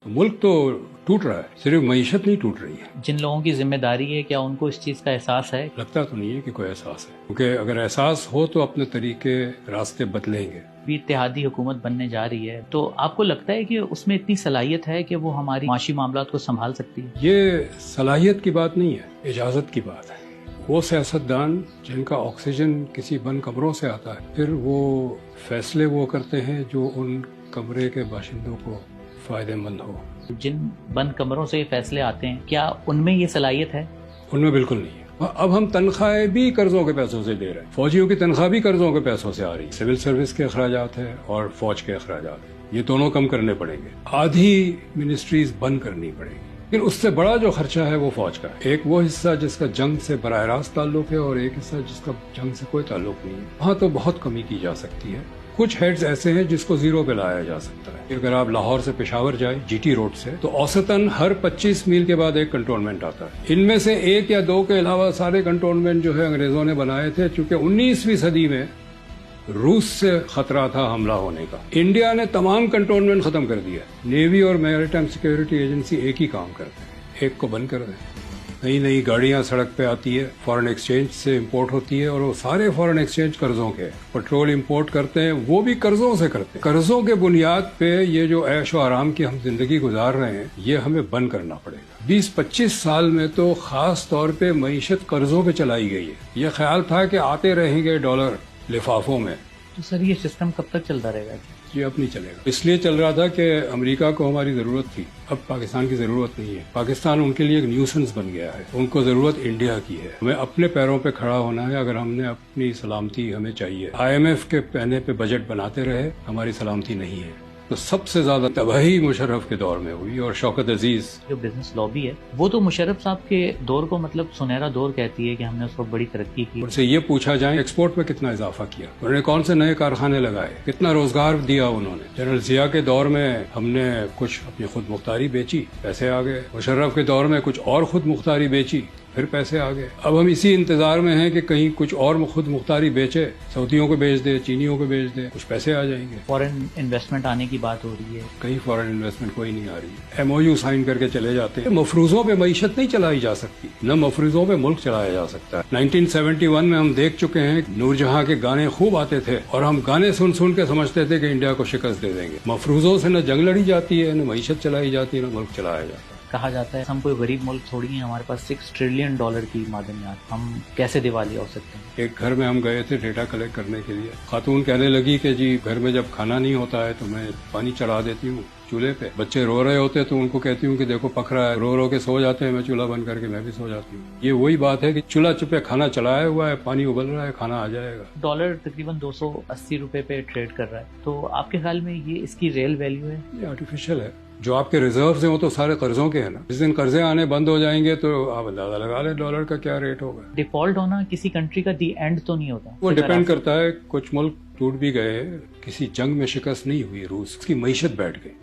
मुल्क तो टूट रहा है, सिर्फ मईशत नहीं टूट रही है। जिन लोगों की जिम्मेदारी है, क्या उनको इस चीज़ का एहसास है? लगता तो नहीं है कि कोई एहसास है, क्योंकि अगर एहसास हो तो अपने तरीके रास्ते बदलेंगे। भी इत्तेहादी हुकूमत बनने जा रही है, तो आपको लगता है कि उसमें इतनी सलाहियत है कि वो हमारी माशी मामलात को संभाल सकती है? ये सलाहियत की बात नहीं है, इजाज़त की बात है। वो सियासतदान जिनका ऑक्सीजन किसी बंद कमरों से आता है, फिर वो फैसले वो करते हैं जो उन कमरे के बाशिंदों को फायदेमंद हो। जिन बंद कमरों से ये फैसले आते हैं, क्या उनमें ये सलाहियत है? उनमें बिल्कुल नहीं है। अब हम तनख्वाहें भी कर्जों के पैसों से दे रहे हैं, फौजियों की तनख्वाह भी कर्जों के पैसों से आ रही है। सिविल सर्विस के अखराजात है और फौज के अखराजात है, ये दोनों कम करने पड़ेंगे। आधी मिनिस्ट्रीज बंद करनी पड़ेगी, लेकिन उससे बड़ा जो खर्चा है वो फौज का है। एक वो हिस्सा जिसका जंग से बराह रास्त ताल्लुक है और एक हिस्सा जिसका जंग से कोई ताल्लुक नहीं है। वहाँ तो बहुत कमी की जा सकती है। कुछ हेड्स ऐसे हैं जिसको जीरो पे लाया जा सकता है। अगर आप लाहौर से पेशावर जाए जीटी रोड से, तो औसतन हर 25 मील के बाद एक कंटोनमेंट आता है। इनमें से एक या दो के अलावा सारे कंटोनमेंट जो है अंग्रेजों ने बनाए थे, चूंकि 19वीं सदी में रूस से खतरा था हमला होने का। इंडिया ने तमाम कंटोनमेंट खत्म कर दिया। नेवी और मैरिटाइम सिक्योरिटी एजेंसी एक ही काम करते हैं, एक को बंद कर दें। नई नई गाड़ियां सड़क पे आती है, फॉरेन एक्सचेंज से इंपोर्ट होती है, और वो सारे फॉरेन एक्सचेंज कर्जों के। पेट्रोल इंपोर्ट करते हैं, वो भी कर्जों से करते हैं। कर्जों के बुनियाद पे ये जो ऐश व आराम की हम जिंदगी गुजार रहे हैं, ये हमें बंद करना पड़ेगा। 20-25 साल में तो खास तौर पे मईशत कर्जों पे चलाई गई है। ये ख्याल था कि आते रहेंगे डॉलर लिफाफों में। तो सर, ये सिस्टम कब तक चलता रहेगा? ये अब नहीं चलेगा। इसलिए चल रहा था कि अमेरिका को हमारी जरूरत थी, अब पाकिस्तान की जरूरत नहीं है। पाकिस्तान उनके लिए एक न्यूसेंस बन गया है। उनको जरूरत इंडिया की है। हमें अपने पैरों पे खड़ा होना है। अगर हमने अपनी सलामती हमें चाहिए। IMF के कहने पे बजट बनाते रहे, हमारी सलामती नहीं है। तो सबसे ज्यादा तबाही मुशर्रफ के दौर में हुई, और शौकत अजीज जो बिजनेस लॉबी है, वो तो मुशर्रफ साहब के दौर को मतलब सुनहरा दौर कहती है कि हमने उस वक्त बड़ी तरक्की की। उनसे ये पूछा जाए एक्सपोर्ट में कितना इजाफा किया, उन्होंने कौन से नए कारखाने लगाए, कितना रोजगार दिया उन्होंने। जनरल जिया के दौर में हमने कुछ अपनी खुद मुख्तारी बेची, पैसे आ गए। मुशर्रफ के दौर में कुछ और खुद मुख्तारी बेची, फिर पैसे आ गए। अब हम इसी इंतजार में हैं कि कहीं कुछ और खुद मुख्तारी बेचे, सऊदियों को बेच दे, चीनियों को बेच दे, कुछ पैसे आ जाएंगे। फॉरेन इन्वेस्टमेंट आने की बात हो रही है, कहीं फॉरेन इन्वेस्टमेंट कोई नहीं आ रही है। MOU साइन करके चले जाते हैं। मफरूजों पे मईशत नहीं चलाई जा सकती, न मफरूजों पे मुल्क चलाया जा सकता है। 1971 में हम देख चुके हैं, नूरजहां के गाने खूब आते थे और हम गाने सुन सुन के समझते थे कि इंडिया को शिकस्त दे देंगे। मफरूजों से न जंग लड़ी जाती है, न मईशत चलाई जाती है, न मुल्क चलाया जाता है। कहा जाता है हम कोई गरीब मुल्क थोड़ी हैं, हमारे पास $6 ट्रिलियन की मादनियात, हम कैसे दिवालिया हो सकते हैं? एक घर में हम गए थे डेटा कलेक्ट करने के लिए। खातून कहने लगी कि जी घर में जब खाना नहीं होता है तो मैं पानी चढ़ा देती हूँ चूल्हे पे। बच्चे रो रहे होते तो उनको कहती हूँ कि देखो पक रहा है, रो रो के सो जाते हैं, मैं चूल्हा बंद करके मैं भी सो जाती हूँ। ये वही बात है कि चूल्हा चुपे खाना चलाया हुआ है, पानी उबल रहा है, खाना आ जाएगा। डॉलर तकरीबन 280 रुपए पे ट्रेड कर रहा है, तो आपके ख्याल में ये इसकी रियल वैल्यू है? ये आर्टिफिशियल है। जो आपके रिजर्व्स हैं वो तो सारे कर्जों के हैं ना। जिस दिन कर्जे आने बंद हो जाएंगे तो आप अंदाजा लगा लें डॉलर का क्या रेट होगा। डिफॉल्ट होना किसी कंट्री का दी एंड तो नहीं होता, वो डिपेंड करता है। कुछ मुल्क टूट भी गए, किसी जंग में शिकस्त नहीं हुई रूस, उसकी मईशत बैठ गई।